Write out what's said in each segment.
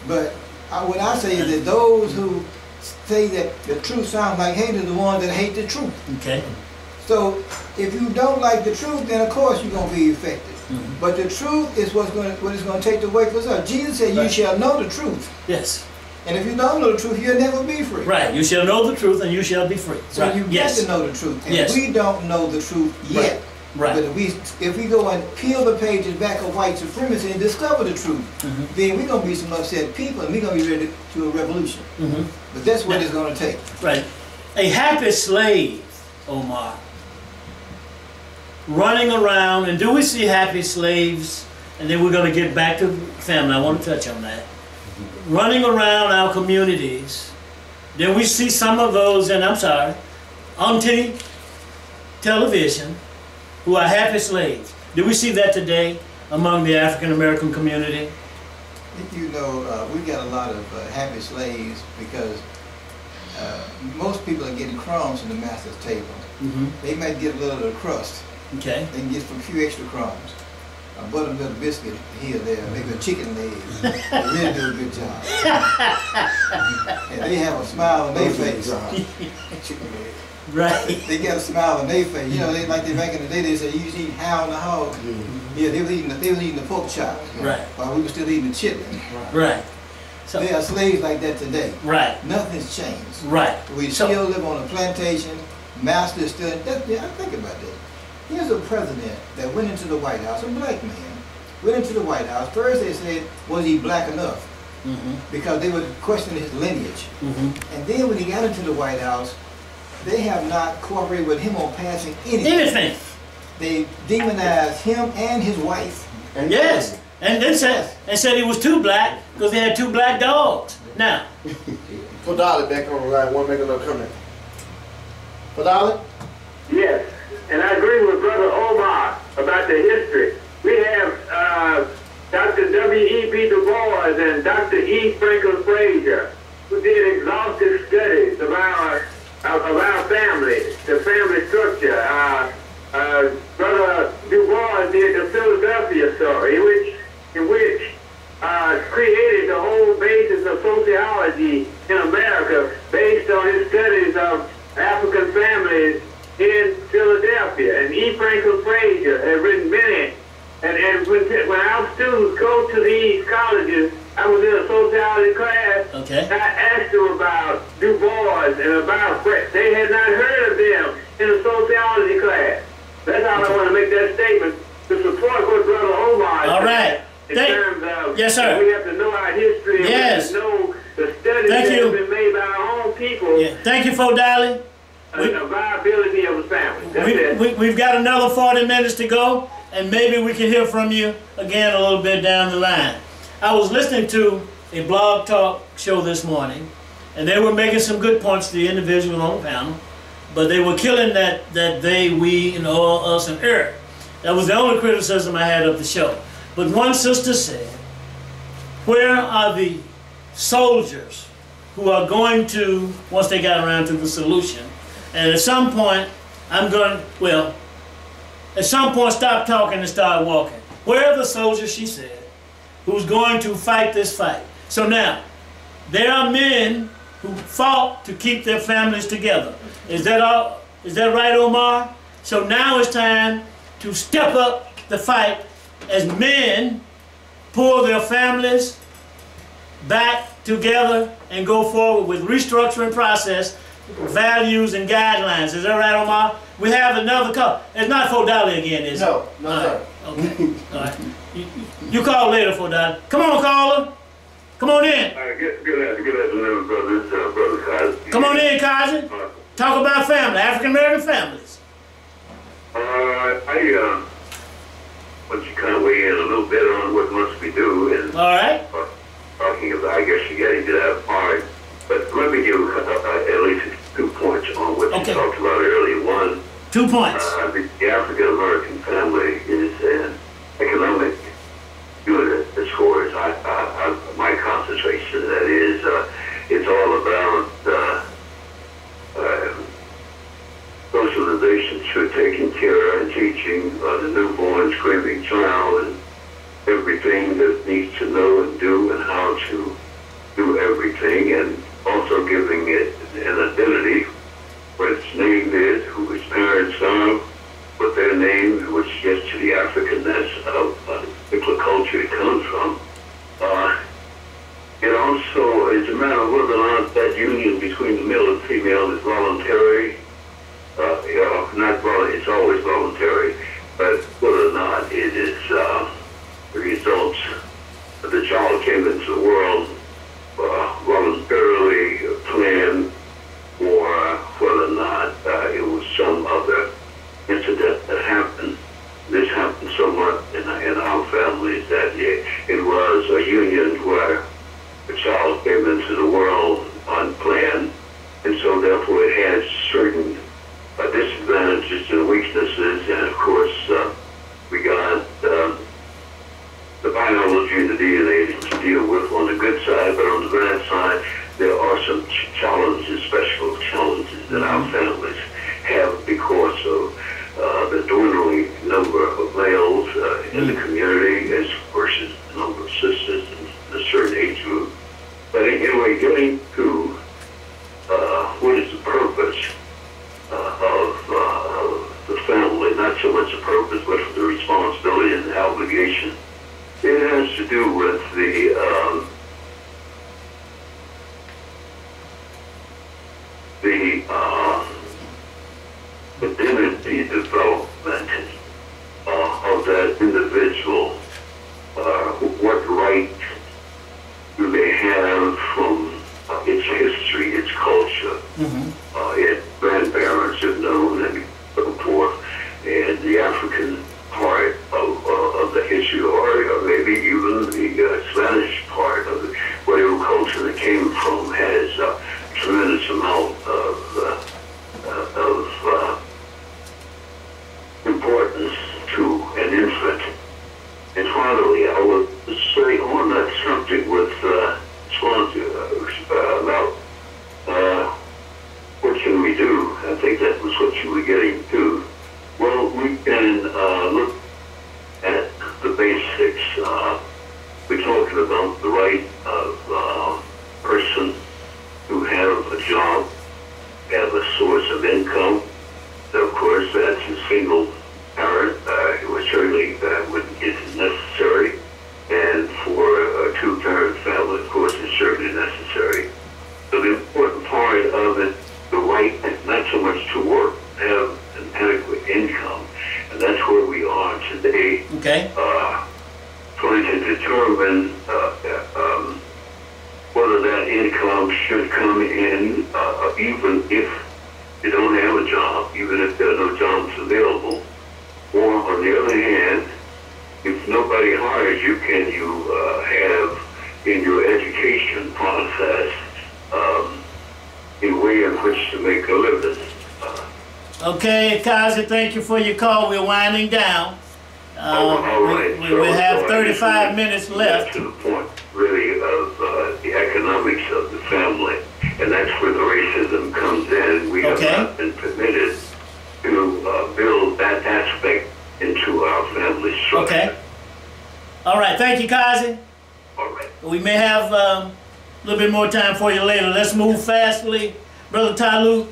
But what I say is that those who say that the truth sounds like hate are the ones that hate the truth. Okay. So if you don't like the truth, then of course you're going to be affected. But the truth is what it's going to take to wake us up. Jesus said, "You shall know the truth." Yes. And if you don't know the truth, you'll never be free. Right. You shall know the truth, and you shall be free. So you get to know the truth, and we don't know the truth yet. Right. But if we go and peel the pages back of white supremacy and discover the truth, then we're going to be some upset people, and we're going to be ready to a revolution. But that's what it's going to take. Right. A happy slave, Omar, running around, and do we see happy slaves? And then we're going to get back to family. I want to touch on that. Running around our communities, then we see some of those, and I'm sorry, on television, who are happy slaves. Do we see that today among the African American community? You know, we got a lot of happy slaves because most people are getting crumbs from the master's table. They might get a little of the crust. Okay. They can get a few extra crumbs. A buttermilk biscuit here or there, maybe a chicken leg. They really do a good job. And they have a smile on their face. Chicken leg. Right. They got a smile on their face. You know, back in the day, they said, "You eat hound the hog." Yeah, they was eating the pork chop. Right. While we were still eating the chicken. Right. So they are slaves like that today. Right. Nothing's changed. Right. We still live on a plantation. Master is still. I think about that. Here's a president that went into the White House, a black man, went into the White House. First they said, was he black enough? Because they would question his lineage. And then when he got into the White House, they have not cooperated with him on passing anything. They demonized him and his wife. And yes. And then said he was too black because they had two black dogs. Now. For Dolly back on the line, want to make a little comment. For Dolly? Yes. And I agree with Brother Omar about the history. We have Dr. W.E.B. Du Bois and Dr. E. Franklin Frazier, who did exhaustive studies of our family, the family structure. Brother Du Bois did the Philadelphia story, in which created the whole basis of sociology in America based on his studies of African families in Philadelphia. And E. Franklin Frazier had written many. And when our students go to these colleges, I was in a sociology class. Okay. I asked them about Du Bois and about Fred. They had not heard of them in a sociology class. That's how I want to make that statement to support what Brother Omar All right. in terms of yes, sir. We have to know our history and we have to know the studies that have been made by our own people. Yeah. Thank you, Fodali. The viability of the family. That's it. We've got another 40 minutes to go, and maybe we can hear from you again a little bit down the line. I was listening to a blog talk show this morning, and they were making some good points to the individual on the panel, but they were killing that they, we, and all, us, and her. That was the only criticism I had of the show. But one sister said, where are the soldiers who are going to, once they got around to the solution, and at some point, at some point stop talking and start walking. Where are the soldiers, she said, who's going to fight this fight? So now, there are men who fought to keep their families together. Is that all? Is that right, Omar? So now it's time to step up the fight as men pull their families back together and go forward with restructuring process, values and guidelines. Is that right, Omar? We have another call. It's not $4 again, is it? No, sir. Okay. All right. You call later, $4. Come on, caller. Come on in. Good afternoon, brother Kazi. Come on in, Kazi. Talk about family, African American families. I want you kind of weigh in a little bit on what must we do, and all right. Talking about, I guess you got into that part. But let me give at least 2 points on what you talked about earlier. One, 2 points. The African American family is an economic unit as far as my concentration. That is, it's all about socialization, so taking care and teaching the newborn screaming child and everything that needs to know and do and how to also, it's a matter of whether or not that union between the male and female is voluntary. Not voluntary, it's always voluntary, but whether or not it is the results that the child came into the world voluntarily planned, or whether or not it was some other incident that happened. This happened somewhat in our families, that it was a union where the child came into the world unplanned, and so therefore it has certain disadvantages and weaknesses, and of course we got the biology and the DNA to deal with on the good side, but on the bad side there are some challenges, special challenges that our families have because of the dwindling number of males in the community as versus the number of sisters in a certain age group. But anyway, getting to what is the purpose of the family, not so much the purpose, but the responsibility and the obligation. It has to do with the identity development of that individual. What right do they have from its history, its culture, its grandparents have known, and so forth, and the African part of the history, or maybe even the Spanish part of it, whatever culture it came from, has a tremendous amount of importance to an infant. And finally, I would say on that subject with about what can we do? I think that was what you were getting to. Well, we can look at the basics. We're talking about the right of a person to have a job, have a source of income. Of course, that's a single parent. It was certainly it's necessary. And for a two-parent family, of course, it's certainly necessary. So the important part of it, the right, not so much to work, have an adequate income. And that's where we are today. Okay. Trying to determine whether that income should come in, even if you don't have a job, even if there are no jobs available. Or on the other hand, if nobody hires you, can you have in your education process a way in which to make a living? Okay, Kazi, thank you for your call. We're winding down. All right. We have 35 minutes left. To the point, really, of the economics of the family, and that's where the racism comes in. We have not been permitted to build that aspect into our family structure. Okay. All right. Thank you, Kazi. All right. We may have a little bit more time for you later. Let's move fastly. Brother Tyloo,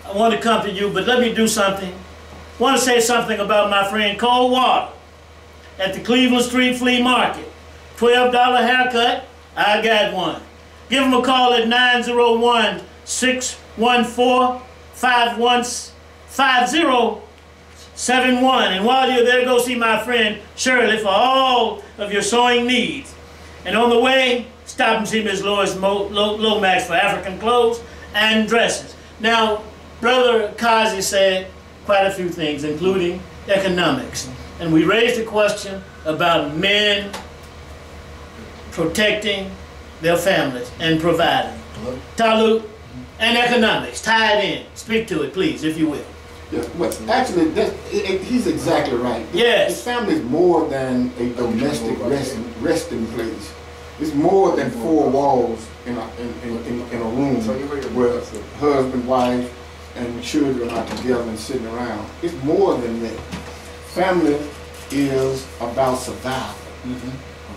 I want to come to you, but let me do something. I want to say something about my friend Cole Water at the Cleveland Street Flea Market. $12 haircut, I got one. Give him a call at 901-614-5071. And while you're there, go see my friend Shirley for all of your sewing needs. And on the way, stop and see Ms. Lois Lomax for African clothes and dresses. Now, Brother Kazi said quite a few things, including economics. And we raised a question about men protecting their families and providing. Tyloo, and economics, tie it in. Speak to it, please, if you will. Yeah, well, actually, he's exactly right. Yes. His family is more than a domestic resting place. It's more than four walls in a room where husband, wife, and children are together and sitting around. It's more than that. Family is about survival.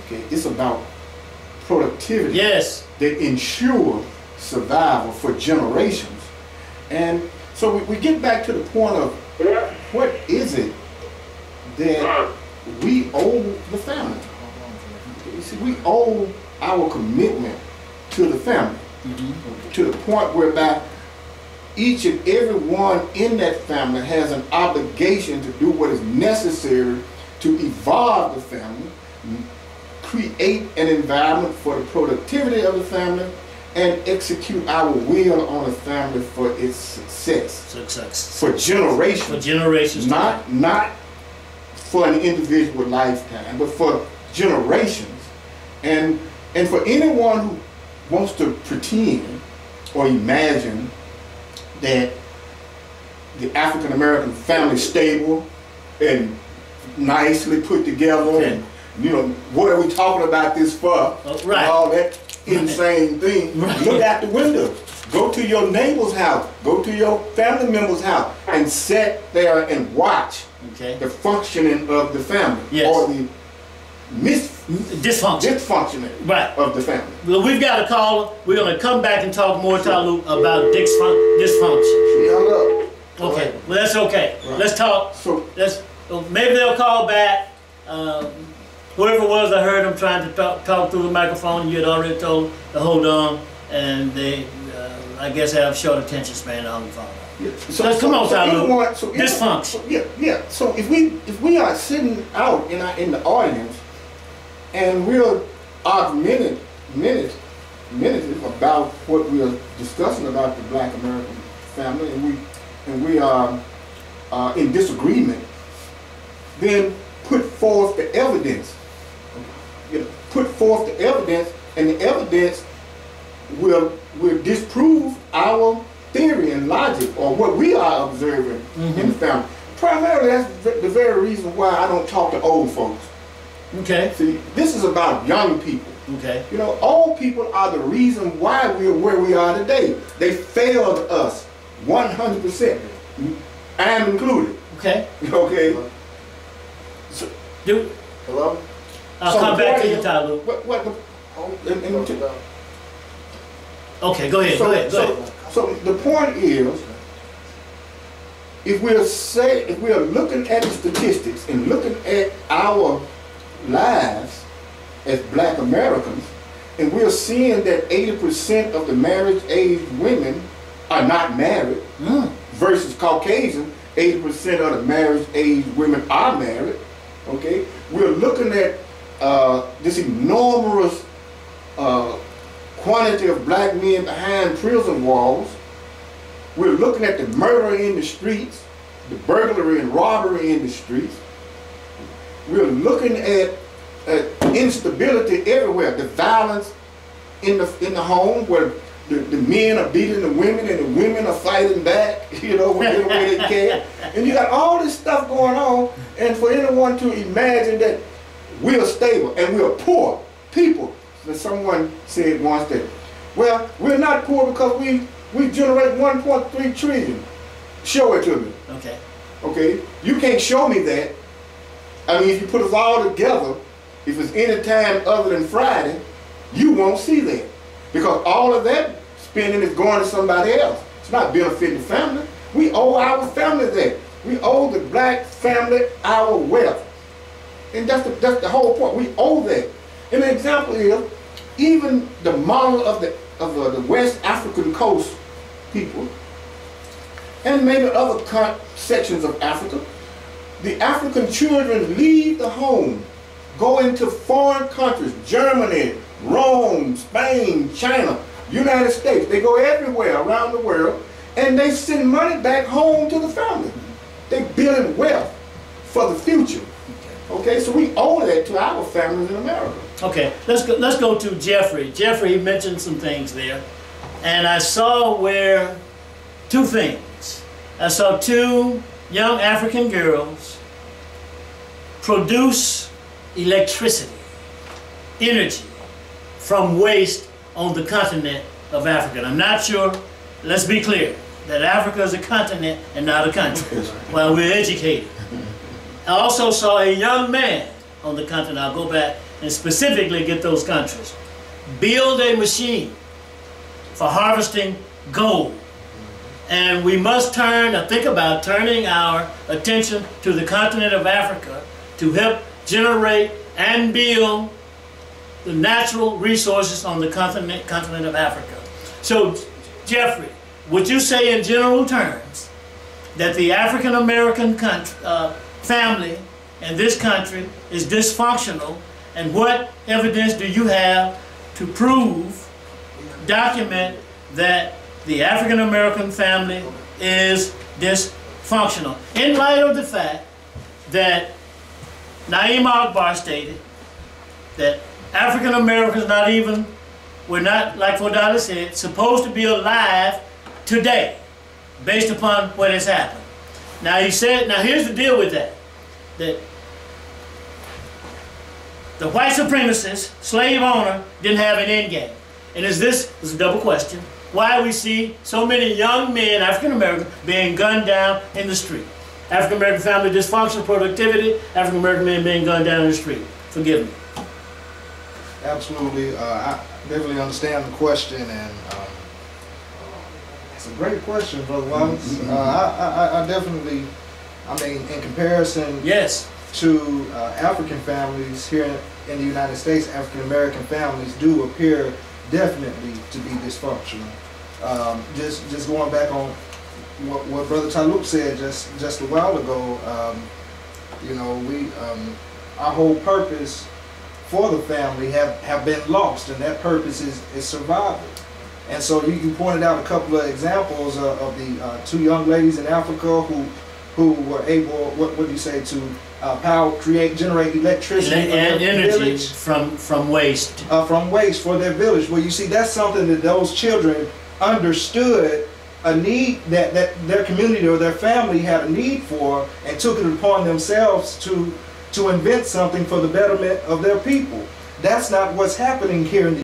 Okay, it's about productivity. Yes. That ensure survival for generations. And so we get back to the point of what is it that we owe the family? You see, we owe our commitment to the family, to the point whereby each and every one in that family has an obligation to do what is necessary to evolve the family, create an environment for the productivity of the family, and execute our will on the family for its success. For generations. For generations. Not for an individual lifetime, but for generations. And for anyone who wants to pretend or imagine that the African American family is stable and nicely put together, and you know, what are we talking about this for? Right. And all that insane thing. Right. Look out the window. Go to your neighbor's house. Go to your family member's house and sit there and watch the functioning of the family, or the dysfunctioning of the family. Well, we've got a caller. We're going to come back and talk more, Talu, about dysfunction. Okay, well that's okay. Right. Let's talk. Maybe they'll call back. Whoever it was, I heard them trying to talk through the microphone. You had already told them to hold on, and they, I guess, have short attention span on the phone. Yeah. Come on, Talu. Dysfunction. So if we are sitting out in the audience, and we're argumentative about what we are discussing about the Black American family, and we are in disagreement, then put forth the evidence. Put forth the evidence, and the evidence will disprove our theory and logic, or what we are observing in the family. Primarily, that's the very reason why I don't talk to old folks. Okay. See, this is about young people. Okay. You know, old people are the reason why we are where we are today. They failed us 100%. I am included. Okay. Okay. So, hello? I'll come back to you, Talu. Okay, go ahead. Go ahead. So the point is, if we are looking at the statistics and looking at our lives as Black Americans, and we're seeing that 80% of the marriage-age women are not married, versus Caucasian, 80% of the marriage-age women are married. Okay, we're looking at this enormous quantity of Black men behind prison walls. We're looking at the murder in the streets, the burglary and robbery in the streets. We're looking at instability everywhere, the violence in the home, where the men are beating the women and the women are fighting back, you know, whatever way they can. And you got all this stuff going on, and for anyone to imagine that we are stable and we are poor people. Someone said once that, well, we're not poor because we generate 1.3 trillion. Show it to me. Okay. Okay? You can't show me that. I mean, if you put us all together, if it's any time other than Friday, you won't see that. Because all of that spending is going to somebody else. It's not benefiting the family. We owe our family that. We owe the Black family our wealth. And that's the whole point. We owe that. And an example is, even the model of the West African coast people, and maybe other sections of Africa, the African children leave the home, go into foreign countries, Germany, Rome, Spain, China, United States. They go everywhere around the world, and they send money back home to the family. They build wealth for the future. Okay, so we owe that to our families in America. Okay, let's go to Jeffrey. Jeffrey mentioned some things there, and I saw where two things. I saw two young African girls produce electricity, energy, from waste on the continent of Africa. And I'm not sure, let's be clear, that Africa is a continent and not a country, while we're educated. I also saw a young man on the continent, I'll go back and specifically get those countries, build a machine for harvesting gold. And we must think about turning our attention to the continent of Africa to help generate and build the natural resources on the continent of Africa. So, Jeffrey, would you say in general terms that the African American family in this country is dysfunctional, and what evidence do you have to prove, document that the African American family is dysfunctional, in light of the fact that Naeem Akbar stated that African Americans we're not, like Fodala said, supposed to be alive today based upon what has happened. Now he said, now here's the deal with that the white supremacist, slave owner, didn't have an end game. And this is a double question. Why we see so many young men, African American, being gunned down in the street? African American family dysfunction, productivity, African American men being gunned down in the street. Forgive me. Absolutely. I definitely understand the question, and it's a great question, Brother Wallace. I definitely, I mean, in comparison yes. to African families here in the United States, African American families do appear definitely to be dysfunctional. Just going back on what Brother Taluk said just a while ago, you know, our whole purpose for the family have been lost, and that purpose is survival. And so you pointed out a couple of examples of the two young ladies in Africa who were able, what do you say, to generate electricity and energy from waste. From waste for their village. Well, you see, that's something that those children understood, a need that their community or their family had a need for, and took it upon themselves to invent something for the betterment of their people. That's not what's happening here in the